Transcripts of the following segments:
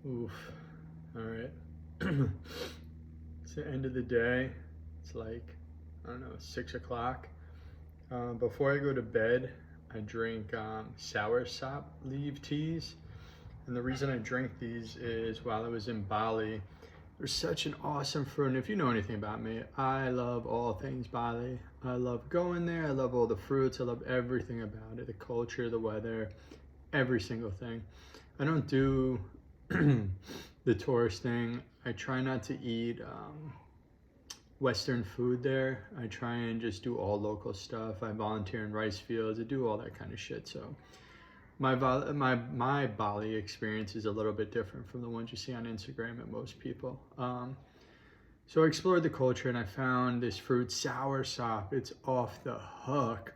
Oof. All right. It's the end of the day. It's like, I don't know, 6 o'clock. Before I go to bed, I drink sour sop leaf teas. And the reason I drink these is while I was in Bali, there's such an awesome fruit. And if you know anything about me, I love all things Bali. I love going there. I love all the fruits. I love everything about it, the culture, the weather, every single thing. I don't do the tourist thing. I try not to eat Western food there. I try and just do all local stuff. I volunteer in rice fields. I do all that kind of shit. So my Bali experience is a little bit different from the ones you see on Instagram and most people. So I explored the culture and I found this fruit, sour sop. It's off the hook.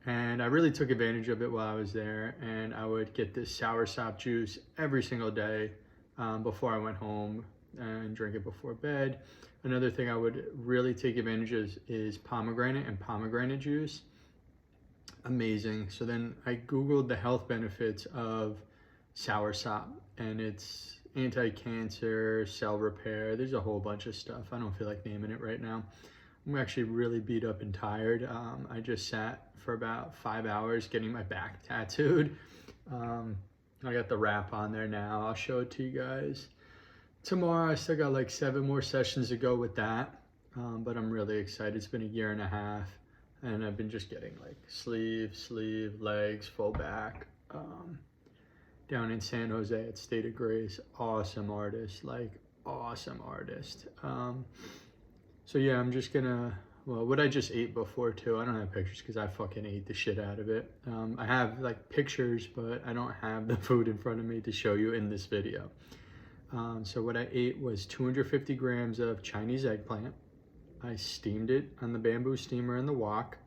And I really took advantage of it while I was there. And I would get this sour sop juice every single day before I went home and drink it before bed. Another thing I would really take advantage of is pomegranate and pomegranate juice. Amazing. So then I Googled the health benefits of soursop, and it's anti-cancer, cell repair. There's a whole bunch of stuff. I don't feel like naming it right now. I'm actually really beat up and tired. I just sat for about 5 hours getting my back tattooed. I got the wrap on there now. I'll show it to you guys tomorrow. I still got like 7 more sessions to go with that, but I'm really excited. It's been a year and a half, and I've been just getting like sleeve, legs, full back. Down in San Jose at State of Grace, awesome artist, like awesome artist. So yeah, I'm just gonna, well, what I just ate before too, I don't have pictures because I fucking ate the shit out of it. I have like pictures, but I don't have the food in front of me to show you in this video. So what I ate was 250 grams of Chinese eggplant. I steamed it on the bamboo steamer in the wok.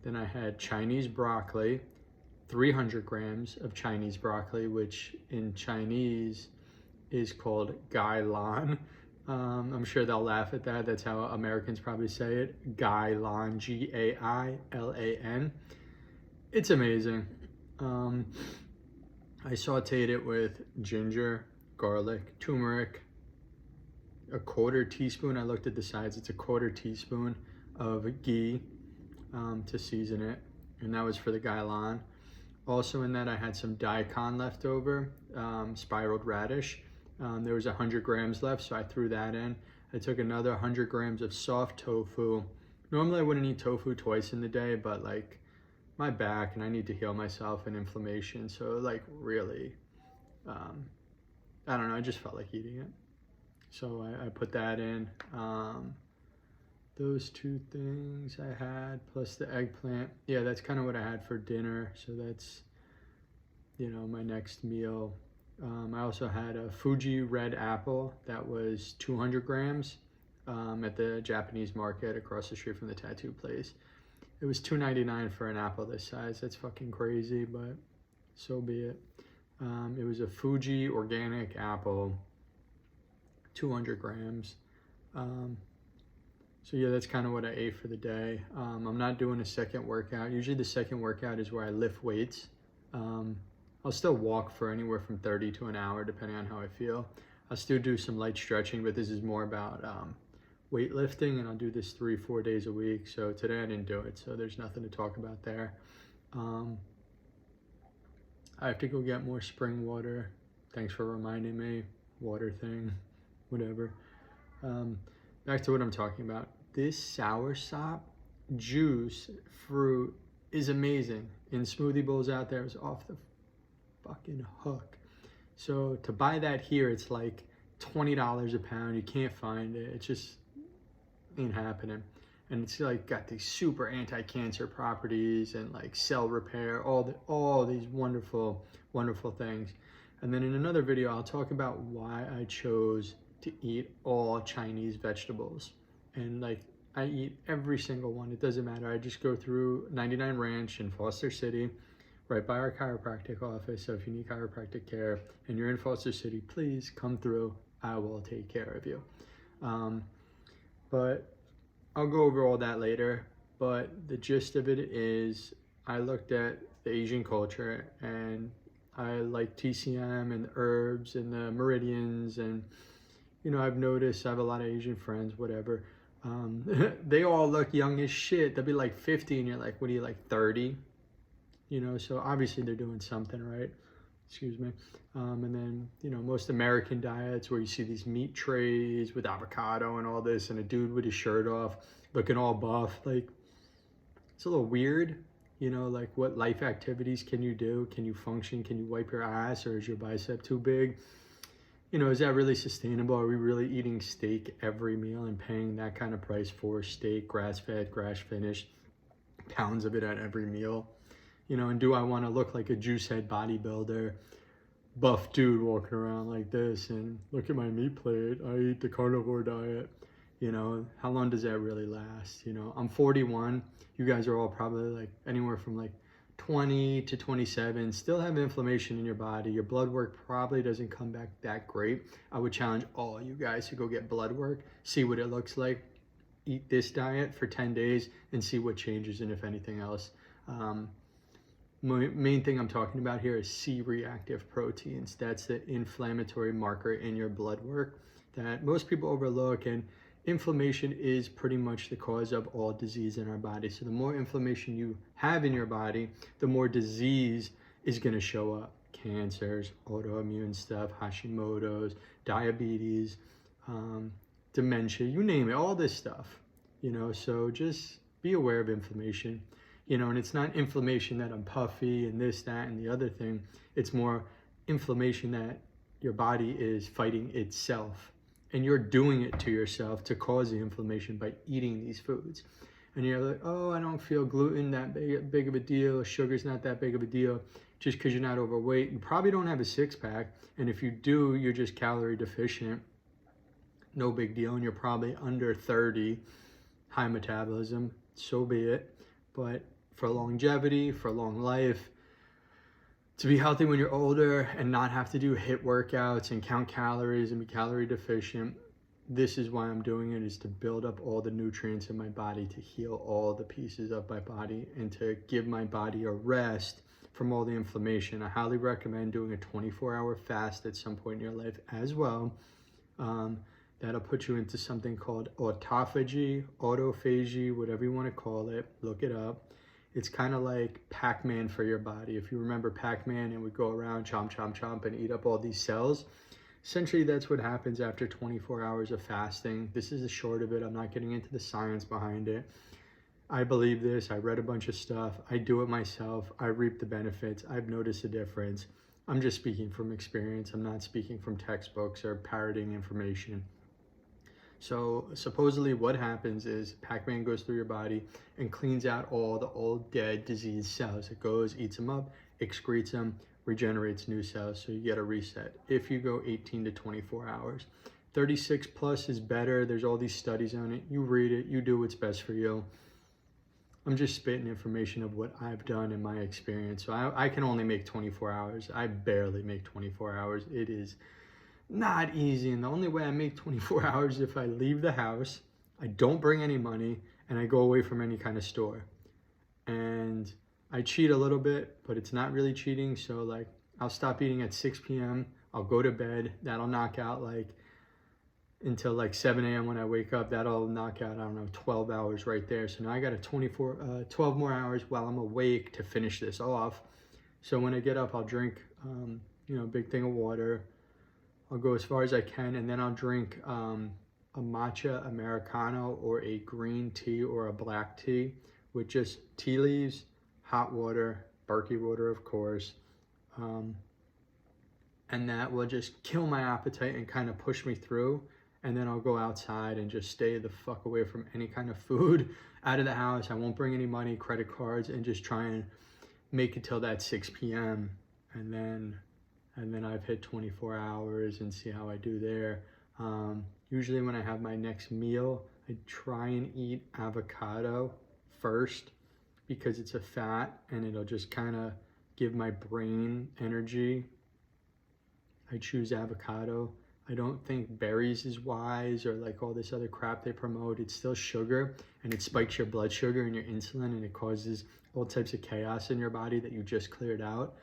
Then I had Chinese broccoli, 300 grams of Chinese broccoli, which in Chinese is called gai lan. I'm sure they'll laugh at that. That's how Americans probably say it. Gai lan, G-A-I-L-A-N. It's amazing. I sauteed it with ginger, garlic, turmeric, a 1/4 teaspoon. I looked at the sides. It's a 1/4 teaspoon of ghee to season it. And that was for the gai lan. Also in that, I had some daikon left over, spiraled radish. There was 100 grams left, so I threw that in. I took another 100 grams of soft tofu. Normally I wouldn't eat tofu twice in the day, but like my back and I need to heal myself and inflammation. So like really, I don't know, I just felt like eating it. So I put that in. Those 2 things I had, plus the eggplant. Yeah, that's kind of what I had for dinner. So that's, you know, my next meal. I also had a Fuji red apple that was 200 grams at the Japanese market across the street from the tattoo place. It was $2.99 for an apple this size. That's fucking crazy, but so be it. It was a Fuji organic apple, 200 grams. So yeah, that's kind of what I ate for the day. I'm not doing a second workout. Usually the second workout is where I lift weights. I'll still walk for anywhere from 30 to an hour, depending on how I feel. I'll still do some light stretching, but this is more about weightlifting, and I'll do this 3-4 days a week. So today I didn't do it, so there's nothing to talk about there. I have to go get more spring water. Thanks for reminding me. Water thing, whatever. Back to what I'm talking about. This soursop juice fruit is amazing. In smoothie bowls out there, it's off the fucking hook. So to buy that here, it's like $20 a pound. You can't find it. It just ain't happening. And it's like got these super anti-cancer properties and like cell repair, all these wonderful, wonderful things. And then in another video, I'll talk about why I chose to eat all Chinese vegetables. And like I eat every single one. It doesn't matter. I just go through 99 Ranch in Foster City, right by our chiropractic office. So if you need chiropractic care and you're in Foster City, please come through. I will take care of you. But I'll go over all that later. But the gist of it is I looked at the Asian culture and I like TCM and the herbs and the meridians. And, you know, I've noticed I have a lot of Asian friends, whatever. They all look young as shit. They'll be like 50 and you're like, what are you, like 30? You know, so obviously they're doing something right. Excuse me. And then, you know, most American diets where you see these meat trays with avocado and all this and a dude with his shirt off looking all buff, like, it's a little weird. You know, like, what life activities can you do? Can you function? Can you wipe your ass, or is your bicep too big? You know, is that really sustainable? Are we really eating steak every meal and paying that kind of price for steak, grass-fed, grass-finished, pounds of it at every meal? You know, and do I want to look like a juice head bodybuilder, buff dude walking around like this and look at my meat plate, I eat the carnivore diet? You know, how long does that really last? You know, I'm 41. You guys are all probably like anywhere from like 20 to 27, still have inflammation in your body. Your blood work probably doesn't come back that great. I would challenge all you guys to go get blood work, see what it looks like, eat this diet for 10 days and see what changes and if anything else. Main thing I'm talking about here is C-reactive proteins. That's the inflammatory marker in your blood work that most people overlook, and inflammation is pretty much the cause of all disease in our body. So the more inflammation you have in your body, the more disease is going to show up. Cancers, autoimmune stuff, Hashimoto's, diabetes, dementia, you name it, all this stuff. You know, so just be aware of inflammation. You know, and it's not inflammation that I'm puffy and this, that, and the other thing. It's more inflammation that your body is fighting itself. And you're doing it to yourself to cause the inflammation by eating these foods. And you're like, oh, I don't feel gluten that big of a deal. Sugar's not that big of a deal. Just because you're not overweight. You probably don't have a six-pack. And if you do, you're just calorie deficient. No big deal. And you're probably under 30, high metabolism. So be it. But for longevity, for long life, to be healthy when you're older and not have to do HIIT workouts and count calories and be calorie deficient, this is why I'm doing it, is to build up all the nutrients in my body, to heal all the pieces of my body, and to give my body a rest from all the inflammation. I highly recommend doing a 24-hour fast at some point in your life as well. That'll put you into something called autophagy, whatever you want to call it. Look it up. It's kind of like Pac-Man for your body. If you remember Pac-Man and would go around chomp, chomp, chomp and eat up all these cells, essentially that's what happens after 24 hours of fasting. This is the short of it. I'm not getting into the science behind it. I believe this. I read a bunch of stuff. I do it myself. I reap the benefits. I've noticed a difference. I'm just speaking from experience. I'm not speaking from textbooks or parroting information. So supposedly what happens is Pac-Man goes through your body and cleans out all the old, dead, diseased cells. It goes, eats them up, excretes them, regenerates new cells, so you get a reset if you go 18 to 24 hours. 36 plus is better. There's all these studies on it. You read it. You do what's best for you. I'm just spitting information of what I've done in my experience. So I can only make 24 hours. I barely make 24 hours. It is not easy, and the only way I make 24 hours is if I leave the house, I don't bring any money, and I go away from any kind of store. And I cheat a little bit, but it's not really cheating. So like, I'll stop eating at 6 p.m. I'll go to bed. That'll knock out like until like 7 a.m. when I wake up. That'll knock out, I don't know, 12 hours right there. So now I got a 12 more hours while I'm awake to finish this off. So when I get up, I'll drink, you know, a big thing of water. I'll go as far as I can, and then I'll drink a matcha Americano or a green tea or a black tea with just tea leaves, hot water, Berkey water, of course. And that will just kill my appetite and kind of push me through. And then I'll go outside and just stay the fuck away from any kind of food out of the house. I won't bring any money, credit cards, and just try and make it till that 6 p.m. And then I've hit 24 hours and see how I do there. Usually when I have my next meal, I try and eat avocado first because it's a fat and it'll just kind of give my brain energy. I choose avocado. I don't think berries is wise or like all this other crap they promote. It's still sugar, and it spikes your blood sugar and your insulin, and it causes all types of chaos in your body that you just cleared out.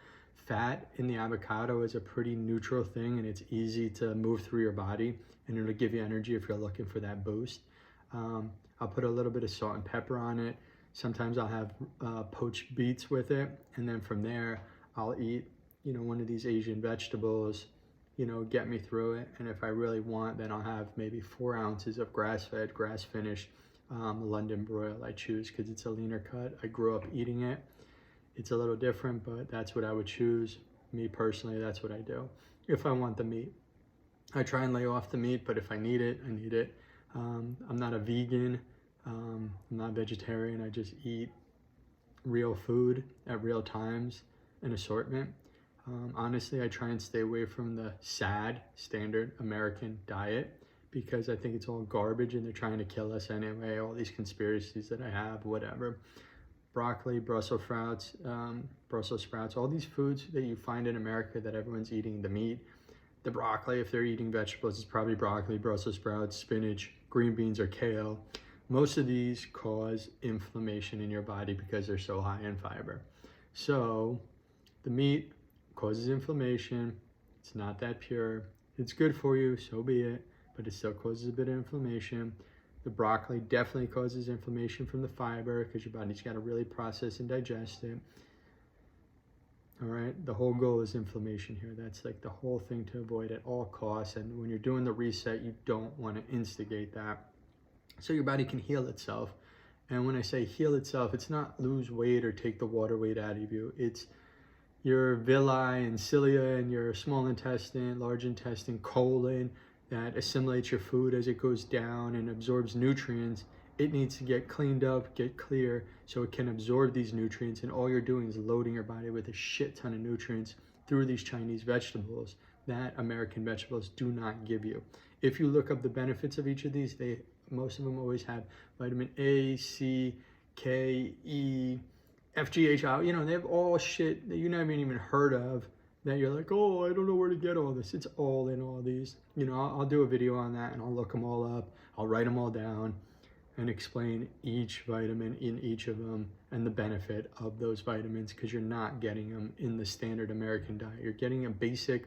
fat in the avocado is a pretty neutral thing, and it's easy to move through your body, and it'll give you energy if you're looking for that boost. I'll put a little bit of salt and pepper on it. Sometimes I'll have poached beets with it, and then from there I'll eat, you know, one of these Asian vegetables, you know, get me through it. And if I really want, then I'll have maybe 4 ounces of grass-fed, grass-finished London broil. I choose because it's a leaner cut. I grew up eating it. It's a little different, but that's what I would choose. Me personally, that's what I do if I want the meat. I try and lay off the meat, but if I need it, I need it. I'm not a vegan. I'm not vegetarian. I just eat real food at real times, an assortment. Honestly, I try and stay away from the sad standard American diet because I think it's all garbage and they're trying to kill us anyway. All these conspiracies that I have, whatever. Broccoli, Brussels sprouts, all these foods that you find in America that everyone's eating, the meat, the broccoli, if they're eating vegetables, it's probably broccoli, Brussels sprouts, spinach, green beans, or kale. Most of these cause inflammation in your body because they're so high in fiber. So the meat causes inflammation. It's not that pure. It's good for you, so be it, but it still causes a bit of inflammation. The broccoli definitely causes inflammation from the fiber because your body's got to really process and digest it. All right, the whole goal is inflammation here. That's like the whole thing to avoid at all costs. And when you're doing the reset, you don't want to instigate that. So your body can heal itself. And when I say heal itself, it's not lose weight or take the water weight out of you. It's your villi and cilia and your small intestine, large intestine, colon that assimilates your food as it goes down and absorbs nutrients. It needs to get cleaned up, get clear, so it can absorb these nutrients. And all you're doing is loading your body with a shit ton of nutrients through these Chinese vegetables that American vegetables do not give you. If you look up the benefits of each of these, most of them always have vitamin A, C, K, E, FGH, you know, they have all shit that you never even heard of that you're like, oh, I don't know where to get all this. It's all in all these. You know, I'll do a video on that and I'll look them all up. I'll write them all down and explain each vitamin in each of them and the benefit of those vitamins because you're not getting them in the standard American diet. You're getting a basic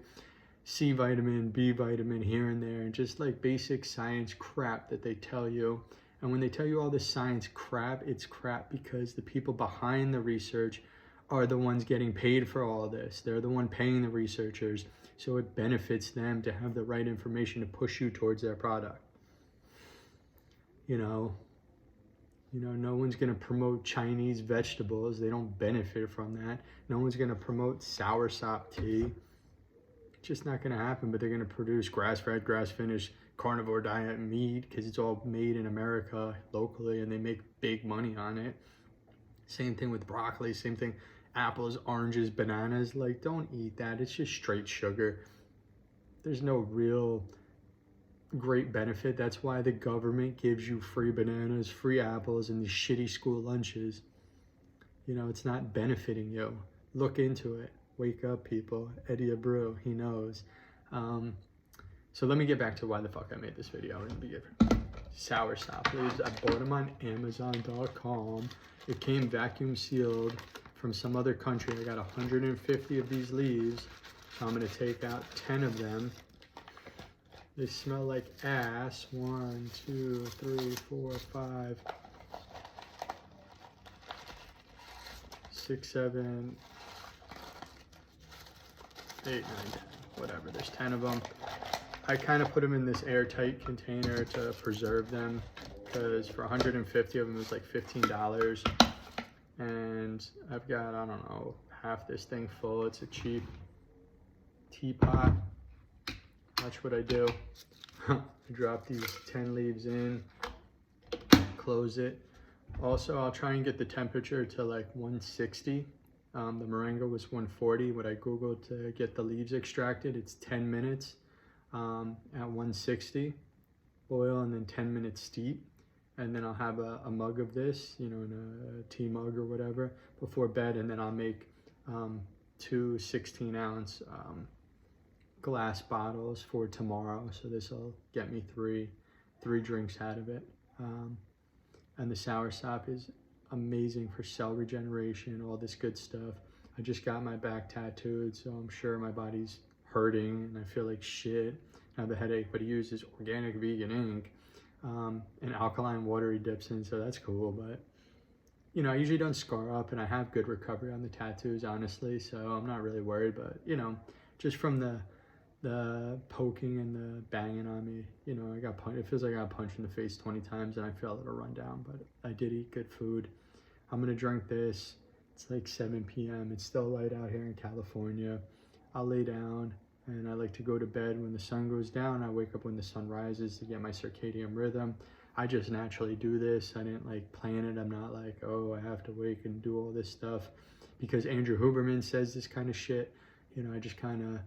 C vitamin, B vitamin here and there, and just like basic science crap that they tell you. And when they tell you all this science crap, it's crap because the people behind the research are the ones getting paid for all of this. They're the one paying the researchers. So it benefits them to have the right information to push you towards their product. You know, no one's going to promote Chinese vegetables. They don't benefit from that. No one's going to promote soursop tea. It's just not going to happen, but they're going to produce grass-fed, grass-finished, carnivore diet meat because it's all made in America locally and they make big money on it. Same thing with broccoli, same thing, apples, oranges, bananas. Like, don't eat that. It's just straight sugar. There's no real great benefit. That's why the government gives you free bananas, free apples, and these shitty school lunches. You know, it's not benefiting you. Look into it. Wake up, people. Eddie Abreu, he knows. So let me get back to why the fuck I made this video. I'm gonna be different. Soursop leaves. I bought them on Amazon.com. It came vacuum sealed from some other country. I got 150 of these leaves. So I'm gonna take out 10 of them. They smell like ass. 1, 2, 3, 4, 5, 6, 7, 8, 9, 10. Whatever. There's 10 of them. I kind of put them in this airtight container to preserve them because for 150 of them, it's like $15. And I've got, I don't know, half this thing full. It's a cheap teapot. Watch what I do. I drop these 10 leaves in, close it. Also, I'll try and get the temperature to like 160. The moringa was 140. What I Googled to get the leaves extracted, it's 10 minutes at 160. Boil and then 10 minutes steep. And then I'll have a mug of this, you know, in a tea mug or whatever before bed. And then I'll make 2 16-ounce glass bottles for tomorrow. So this will get me three drinks out of it. And the soursop is amazing for cell regeneration, all this good stuff. I just got my back tattooed, so I'm sure my body's hurting and I feel like shit. I have a headache, but he uses organic vegan ink and alkaline water he dips in, so that's cool. But you know, I usually don't scar up and I have good recovery on the tattoos, honestly, so I'm not really worried. But you know, just from the poking and the banging on me, you know, I got punched. It feels like I got punched in the face 20 times and I feel a little run down, but I did eat good food. I'm gonna drink this. It's like 7 p.m. It's still light out here in California. I'll lay down and I like to go to bed when the sun goes down. I wake up when the sun rises to get my circadian rhythm. I just naturally do this. I didn't like plan it. I'm not like, oh, I have to wake and do all this stuff because Andrew Huberman says this kind of shit. You know, I just kind of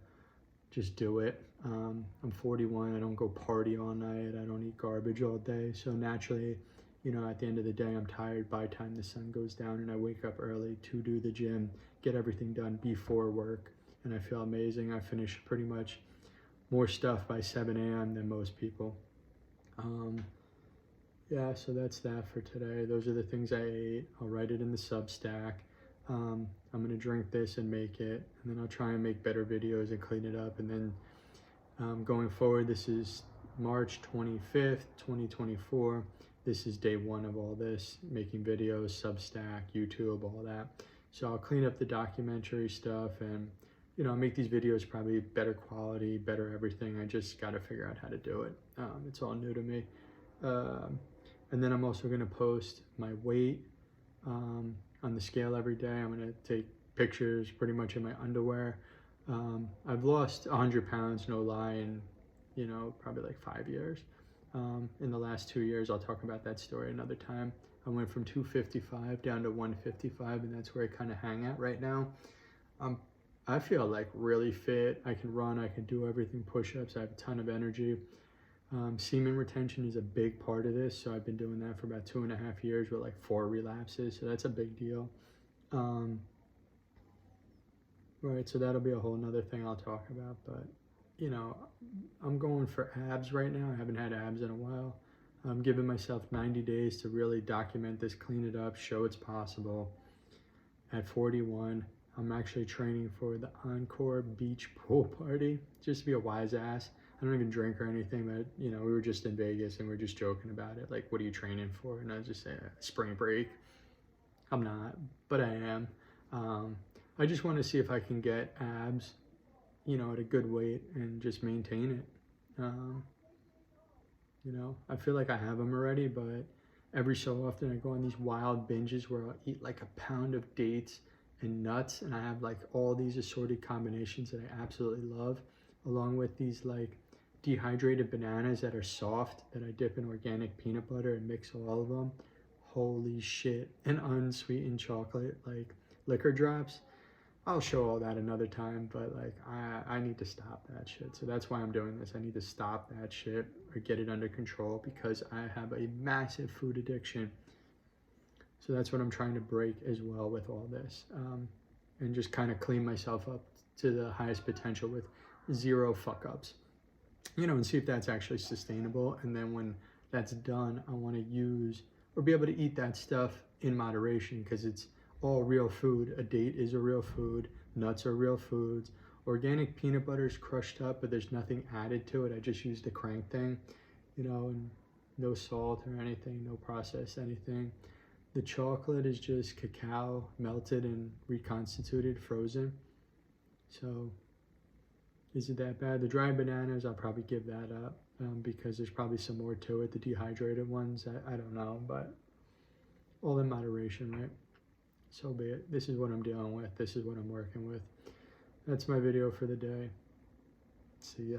just do it. I'm 41. I don't go party all night. I don't eat garbage all day. So naturally, you know, at the end of the day, I'm tired by the time the sun goes down and I wake up early to do the gym, get everything done before work, and I feel amazing. I finish pretty much more stuff by 7 a.m. than most people. Yeah, so that's that for today. Those are the things I ate. I'll write it in the Substack. I'm gonna drink this and make it, and then I'll try and make better videos and clean it up. And then going forward, this is March 25th, 2024. This is day one of all this, making videos, Substack, YouTube, all that. So I'll clean up the documentary stuff and, you know, make these videos probably better quality, better everything. I just got to figure out how to do it. It's all new to me. And then I'm also going to post my weight on the scale every day. I'm going to take pictures pretty much in my underwear. I've lost 100 pounds, no lie, in, you know, probably like 5 years. In the last 2 years, I'll talk about that story another time. I went from 255 down to 155, and that's where I kind of hang at right now. I feel like really fit. I can run, I can do everything, push-ups, I have a ton of energy. Semen retention is a big part of this, so I've been doing that for about 2.5 years with like 4 relapses, so that's a big deal. Right, so that'll be a whole nother thing I'll talk about, but you know, I'm going for abs right now. I haven't had abs in a while. I'm giving myself 90 days to really document this, clean it up, show it's possible. At 41, I'm actually training for the Encore Beach Pool Party, just to be a wise ass. I don't even drink or anything, but you know, we were just in Vegas and we are just joking about it. Like, what are you training for? And I was just saying, spring break. I'm not, but I am. I just want to see if I can get abs, you know, at a good weight and just maintain it. You know, I feel like I have them already, but every so often I go on these wild binges where I'll eat like a pound of dates and nuts, and I have like all these assorted combinations that I absolutely love, along with these like dehydrated bananas that are soft that I dip in organic peanut butter and mix all of them. Holy shit. And unsweetened chocolate, like liquor drops. I'll show all that another time, but like I need to stop that shit. So that's why I'm doing this. I need to stop that shit or get it under control because I have a massive food addiction. So that's what I'm trying to break as well with all this, and just kind of clean myself up to the highest potential with 0 fuck ups, you know, and see if that's actually sustainable. And then when that's done, I want to use or be able to eat that stuff in moderation because it's all real food. A date is a real food. Nuts are real foods. Organic peanut butter is crushed up, but there's nothing added to it. I just used the crank thing, you know, and no salt or anything, no processed anything. The chocolate is just cacao melted and reconstituted, frozen. So is it that bad? The dried bananas, I'll probably give that up because there's probably some more to it. The dehydrated ones, I don't know, but all in moderation, right? So be it. This is what I'm dealing with. This is what I'm working with. That's my video for the day. See ya.